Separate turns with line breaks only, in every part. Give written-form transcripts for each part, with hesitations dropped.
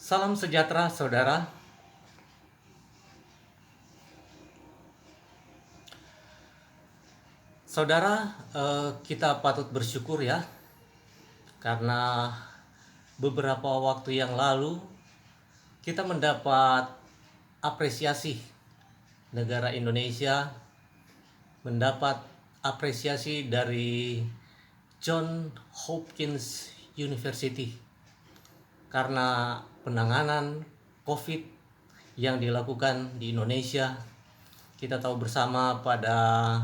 Salam sejahtera, saudara. Saudara, kita patut bersyukur ya, karena beberapa waktu yang lalu kita mendapat apresiasi. Negara Indonesia mendapat apresiasi dari John Hopkins University karena penanganan COVID yang dilakukan di Indonesia. Kita tahu bersama pada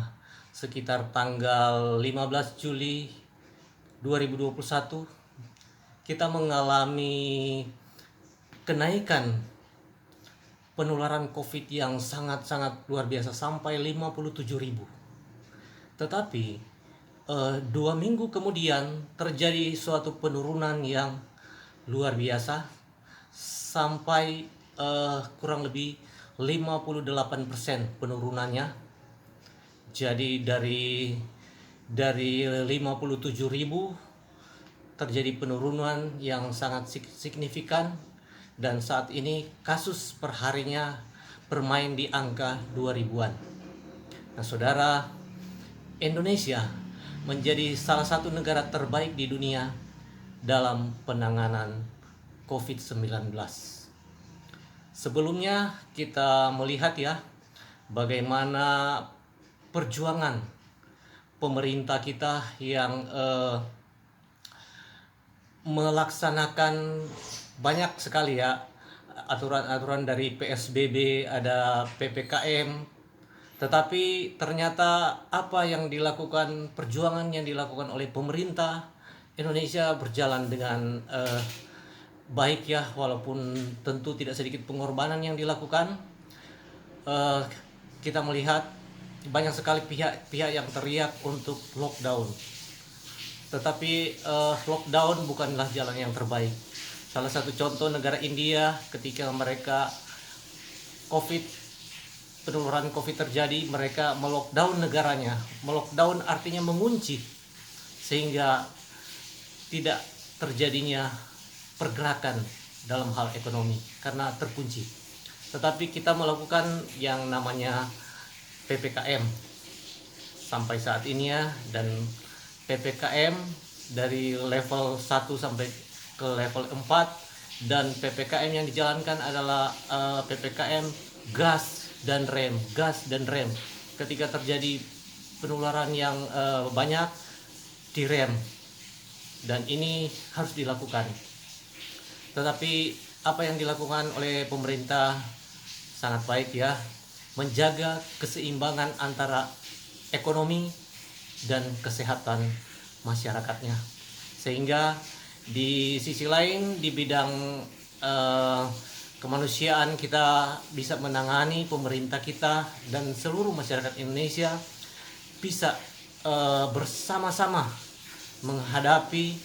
sekitar tanggal 15 Juli 2021 kita mengalami kenaikan penularan COVID yang sangat-sangat luar biasa sampai 57.000. Tetapi 2 minggu kemudian terjadi suatu penurunan yang luar biasa sampai kurang lebih 58% penurunannya. Jadi dari 57.000 terjadi penurunan yang sangat signifikan, dan saat ini kasus perharinya bermain di angka 2000-an. Nah, saudara, Indonesia menjadi salah satu negara terbaik di dunia dalam penanganan COVID-19. Sebelumnya kita melihat ya bagaimana perjuangan pemerintah kita yang melaksanakan banyak sekali ya aturan-aturan dari PSBB, ada PPKM, tetapi ternyata apa yang dilakukan, perjuangan yang dilakukan oleh pemerintah Indonesia berjalan dengan baik ya, walaupun tentu tidak sedikit pengorbanan yang dilakukan. Kita melihat banyak sekali pihak-pihak yang teriak untuk lockdown, tetapi lockdown bukanlah jalan yang terbaik. Salah satu contoh negara India, ketika mereka penularan COVID terjadi, mereka melockdown negaranya. Melockdown artinya mengunci, sehingga tidak terjadinya pergerakan dalam hal ekonomi karena terkunci. Tetapi kita melakukan yang namanya PPKM sampai saat ini ya, dan PPKM dari level 1 sampai ke level 4, dan PPKM yang dijalankan adalah PPKM gas dan rem. Ketika terjadi penularan yang banyak, direm, dan ini harus dilakukan. Tetapi apa yang dilakukan oleh pemerintah sangat baik ya, menjaga keseimbangan antara ekonomi dan kesehatan masyarakatnya, sehingga di sisi lain di bidang kemanusiaan kita bisa menangani, pemerintah kita dan seluruh masyarakat Indonesia bisa bersama-sama menghadapi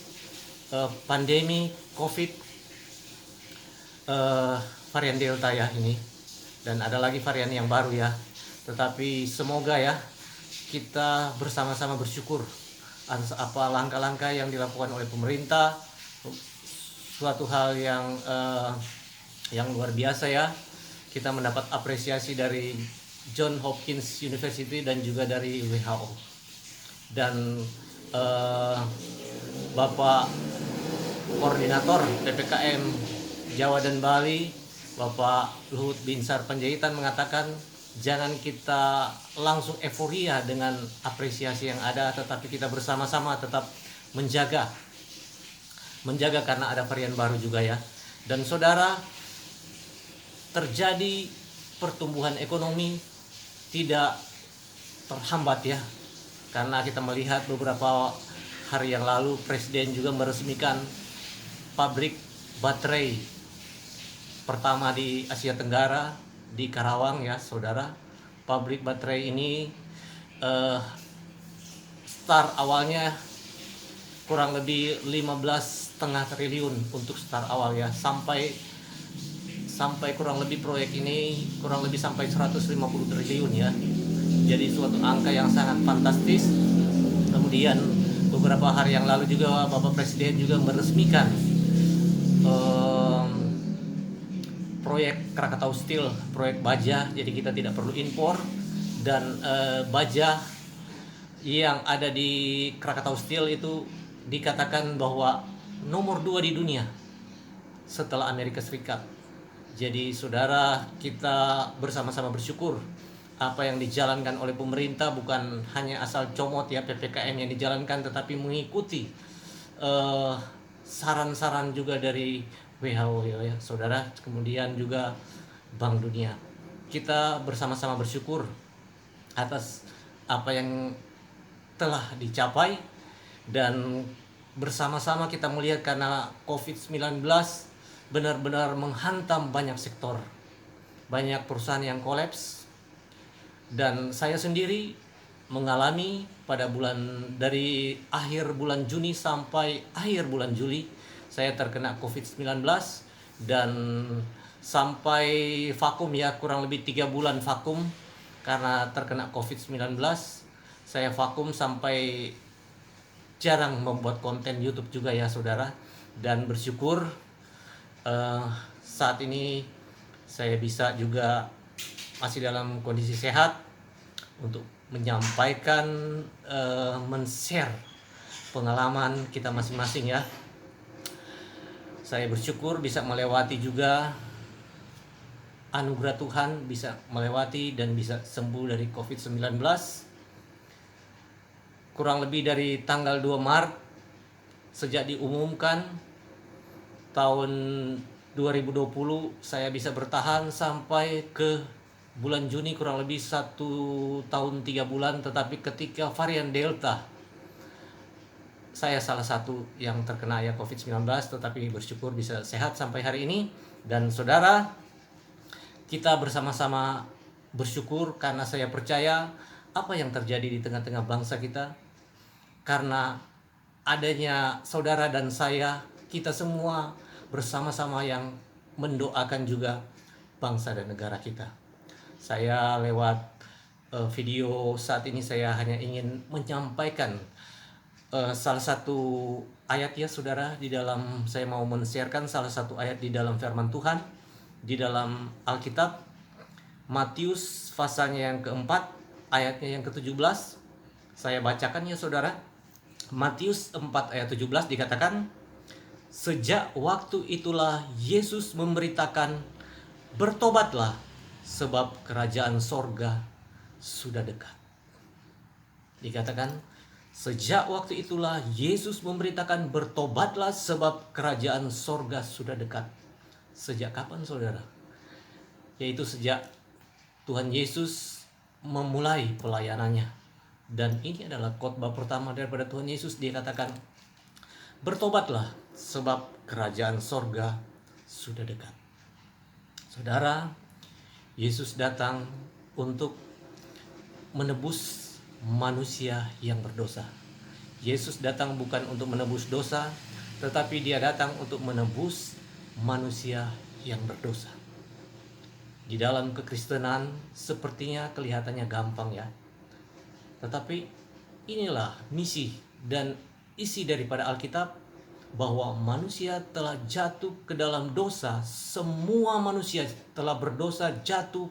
pandemi COVID varian Delta ya ini, dan ada lagi varian yang baru ya. Tetapi semoga ya kita bersama-sama bersyukur atas apa langkah-langkah yang dilakukan oleh pemerintah, suatu hal yang luar biasa ya. Kita mendapat apresiasi dari John Hopkins University dan juga dari WHO, dan Bapak Koordinator PPKM Jawa dan Bali, Bapak Luhut Binsar Panjaitan mengatakan, jangan kita langsung euforia dengan apresiasi yang ada, tetapi kita bersama-sama tetap menjaga karena ada varian baru juga ya. Dan saudara, terjadi pertumbuhan ekonomi tidak terhambat ya, karena kita melihat beberapa hari yang lalu Presiden juga meresmikan pabrik baterai pertama di Asia Tenggara di Karawang ya saudara. Pabrik baterai ini start awalnya kurang lebih 15,5 triliun untuk start awal ya, sampai kurang lebih proyek ini kurang lebih sampai 150 triliun ya. Jadi suatu angka yang sangat fantastis. Kemudian beberapa hari yang lalu juga Bapak Presiden juga meresmikan proyek Krakatau Steel, proyek baja, jadi kita tidak perlu impor. Dan baja yang ada di Krakatau Steel itu dikatakan bahwa nomor 2 di dunia setelah Amerika Serikat. Jadi saudara, kita bersama-sama bersyukur apa yang dijalankan oleh pemerintah bukan hanya asal comot ya PPKM yang dijalankan, tetapi mengikuti saran-saran juga dari WHO ya saudara, kemudian juga Bank Dunia. Kita bersama-sama bersyukur atas apa yang telah dicapai, dan bersama-sama kita melihat karena COVID-19 benar-benar menghantam banyak sektor, banyak perusahaan yang kolaps. Dan saya sendiri mengalami pada dari akhir bulan Juni sampai akhir bulan Juli saya terkena COVID-19, dan sampai vakum ya, kurang lebih 3 bulan vakum karena terkena COVID-19. Saya vakum sampai jarang membuat konten YouTube juga ya saudara, dan bersyukur saat ini saya bisa juga masih dalam kondisi sehat untuk menyampaikan, men-share pengalaman kita masing-masing ya. Saya bersyukur bisa melewati juga anugerah Tuhan, bisa melewati dan bisa sembuh dari COVID-19. Kurang lebih dari tanggal 2 Maret sejak diumumkan tahun 2020 saya bisa bertahan sampai ke bulan Juni, kurang lebih 1 tahun 3 bulan. Tetapi ketika varian Delta, saya salah satu yang terkena ya COVID-19, tetapi bersyukur bisa sehat sampai hari ini. Dan saudara, kita bersama-sama bersyukur karena saya percaya apa yang terjadi di tengah-tengah bangsa kita, karena adanya saudara dan saya, kita semua bersama-sama yang mendoakan juga bangsa dan negara kita. Saya lewat video saat ini saya hanya ingin menyampaikan salah satu ayat ya saudara, di dalam saya mau men-sharekan salah satu ayat di dalam firman Tuhan di dalam Alkitab, Matius pasalnya yang keempat, ayatnya yang ke-17. Saya bacakan ya saudara. Matius 4 ayat 17 dikatakan, sejak waktu itulah Yesus memberitakan, bertobatlah sebab kerajaan sorga sudah dekat. Dikatakan, sejak waktu itulah Yesus memberitakan, bertobatlah sebab kerajaan sorga sudah dekat. Sejak kapan saudara? Yaitu sejak Tuhan Yesus memulai pelayanannya. Dan ini adalah khotbah pertama daripada Tuhan Yesus. Dia katakan, bertobatlah sebab kerajaan sorga sudah dekat. Saudara, Yesus datang untuk menebus manusia yang berdosa. Yesus datang bukan untuk menebus dosa, tetapi dia datang untuk menebus manusia yang berdosa. Di dalam kekristenan sepertinya kelihatannya gampang ya. Tetapi inilah misi dan isi daripada Alkitab, bahwa manusia telah jatuh ke dalam dosa. Semua manusia telah berdosa, jatuh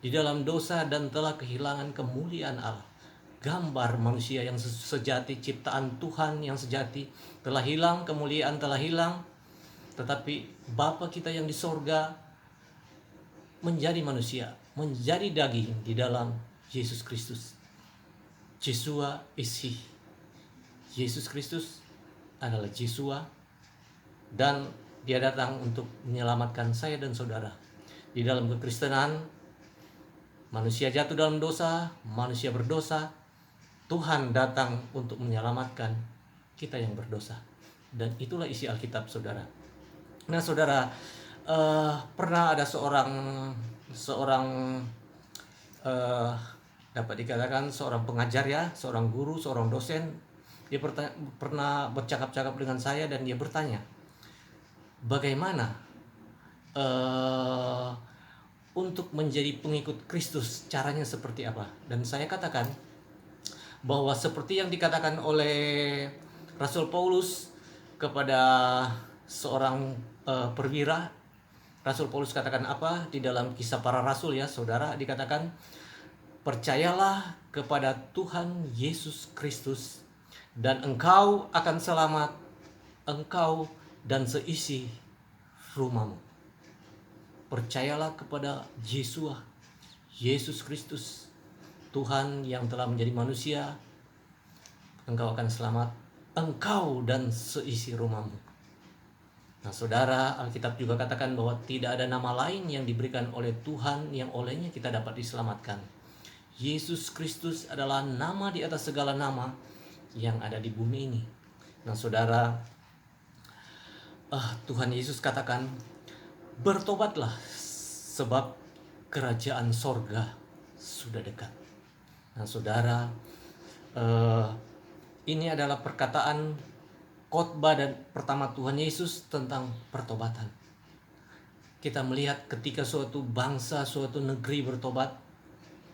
di dalam dosa dan telah kehilangan kemuliaan Allah. Gambar manusia yang sejati, ciptaan Tuhan yang sejati telah hilang, kemuliaan telah hilang. Tetapi Bapa kita yang di sorga menjadi manusia, menjadi daging di dalam Yesus Kristus. Yeshua is He. Yesus Kristus adalah Yeshua, dan dia datang untuk menyelamatkan saya dan saudara. Di dalam kekristenan, manusia jatuh dalam dosa, manusia berdosa. Tuhan datang untuk menyelamatkan kita yang berdosa. Dan itulah isi Alkitab saudara. Nah saudara, pernah ada seorang dapat dikatakan seorang pengajar ya, seorang guru, seorang dosen. Dia pernah bercakap-cakap dengan saya dan dia bertanya, bagaimana untuk menjadi pengikut Kristus, caranya seperti apa? Dan saya katakan bahwa seperti yang dikatakan oleh Rasul Paulus kepada seorang perwira Rasul Paulus katakan apa di dalam Kisah Para Rasul ya, saudara, dikatakan, percayalah kepada Tuhan Yesus Kristus dan engkau akan selamat, engkau dan seisi rumahmu. Percayalah kepada Yesus Kristus, Tuhan yang telah menjadi manusia, engkau akan selamat, engkau dan seisi rumahmu. Nah saudara, Alkitab juga katakan bahwa tidak ada nama lain yang diberikan oleh Tuhan yang olehnya kita dapat diselamatkan. Yesus Kristus adalah nama di atas segala nama yang ada di bumi ini. Nah saudara, Tuhan Yesus katakan, bertobatlah sebab kerajaan sorga sudah dekat. Nah saudara, ini adalah perkataan khotbah dan pertama Tuhan Yesus tentang pertobatan. Kita melihat ketika suatu bangsa, suatu negeri bertobat,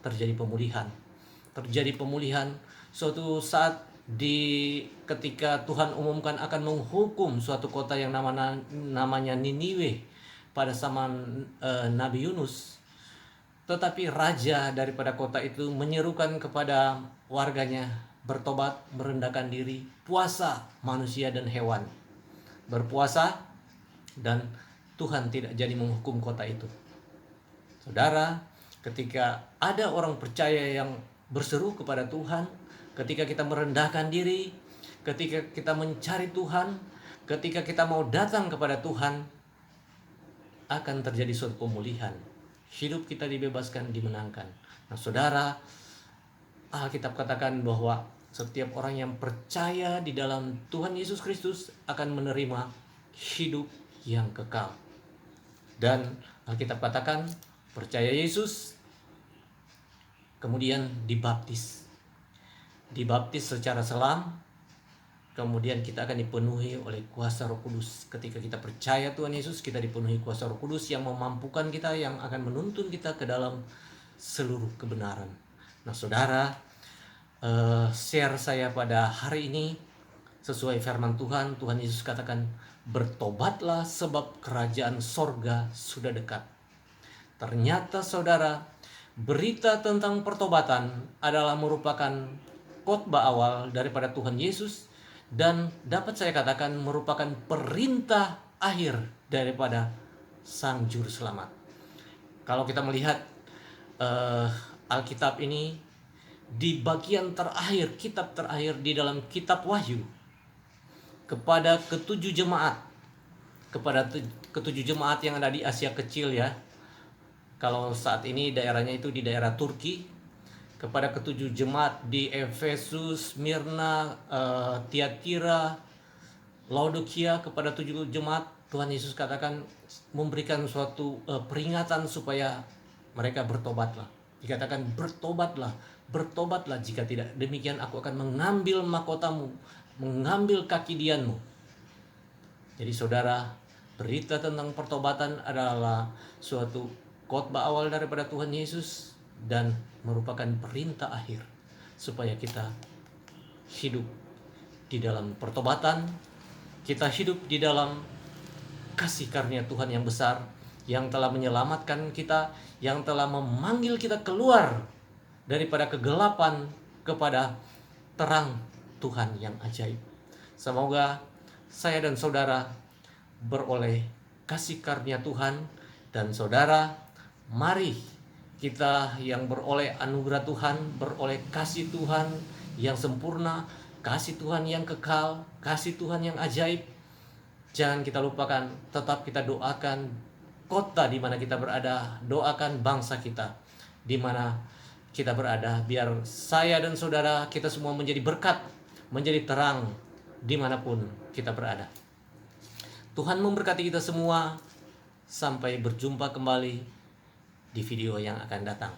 terjadi pemulihan. Terjadi pemulihan suatu saat ketika Tuhan umumkan akan menghukum suatu kota yang namanya Niniwe pada zaman Nabi Yunus. Tetapi raja daripada kota itu menyerukan kepada warganya bertobat, merendahkan diri, puasa manusia dan hewan. Berpuasa dan Tuhan tidak jadi menghukum kota itu. Saudara, ketika ada orang percaya yang berseru kepada Tuhan, ketika kita merendahkan diri, ketika kita mencari Tuhan, ketika kita mau datang kepada Tuhan, akan terjadi suatu pemulihan. Hidup kita dibebaskan, dimenangkan. Nah saudara, Alkitab katakan bahwa setiap orang yang percaya di dalam Tuhan Yesus Kristus akan menerima hidup yang kekal. Dan Alkitab katakan percaya Yesus, kemudian dibaptis. Dibaptis secara selam, kemudian kita akan dipenuhi oleh kuasa Roh Kudus. Ketika kita percaya Tuhan Yesus, kita dipenuhi kuasa Roh Kudus yang memampukan kita, yang akan menuntun kita ke dalam seluruh kebenaran. Nah saudara, share saya pada hari ini sesuai firman Tuhan. Tuhan Yesus katakan, bertobatlah sebab kerajaan sorga sudah dekat. Ternyata saudara, berita tentang pertobatan adalah merupakan khotbah awal daripada Tuhan Yesus, dan dapat saya katakan merupakan perintah akhir daripada Sang Juru Selamat. Kalau kita melihat Alkitab ini, di bagian terakhir, kitab terakhir di dalam kitab Wahyu, kepada ketujuh jemaat, ketujuh jemaat yang ada di Asia Kecil ya. Kalau saat ini daerahnya itu di daerah Turki, kepada ketujuh jemaat di Efesus, Smyrna, Tiatira, Laodikia, kepada tujuh jemaat Tuhan Yesus katakan memberikan suatu peringatan supaya mereka bertobatlah. Dikatakan bertobatlah, jika tidak demikian aku akan mengambil mahkotamu, mengambil kaki dianmu. Jadi saudara, berita tentang pertobatan adalah suatu khotbah awal daripada Tuhan Yesus dan merupakan perintah akhir supaya kita hidup di dalam pertobatan, kita hidup di dalam kasih karunia Tuhan yang besar, yang telah menyelamatkan kita, yang telah memanggil kita keluar daripada kegelapan kepada terang Tuhan yang ajaib. Semoga saya dan saudara beroleh kasih karunia Tuhan, dan saudara, mari kita yang beroleh anugerah Tuhan, beroleh kasih Tuhan yang sempurna, kasih Tuhan yang kekal, kasih Tuhan yang ajaib. Jangan kita lupakan, tetap kita doakan kota di mana kita berada, doakan bangsa kita di mana kita berada, biar saya dan saudara kita semua menjadi berkat, menjadi terang dimanapun kita berada. Tuhan memberkati kita semua. Sampai berjumpa kembali di video yang akan datang.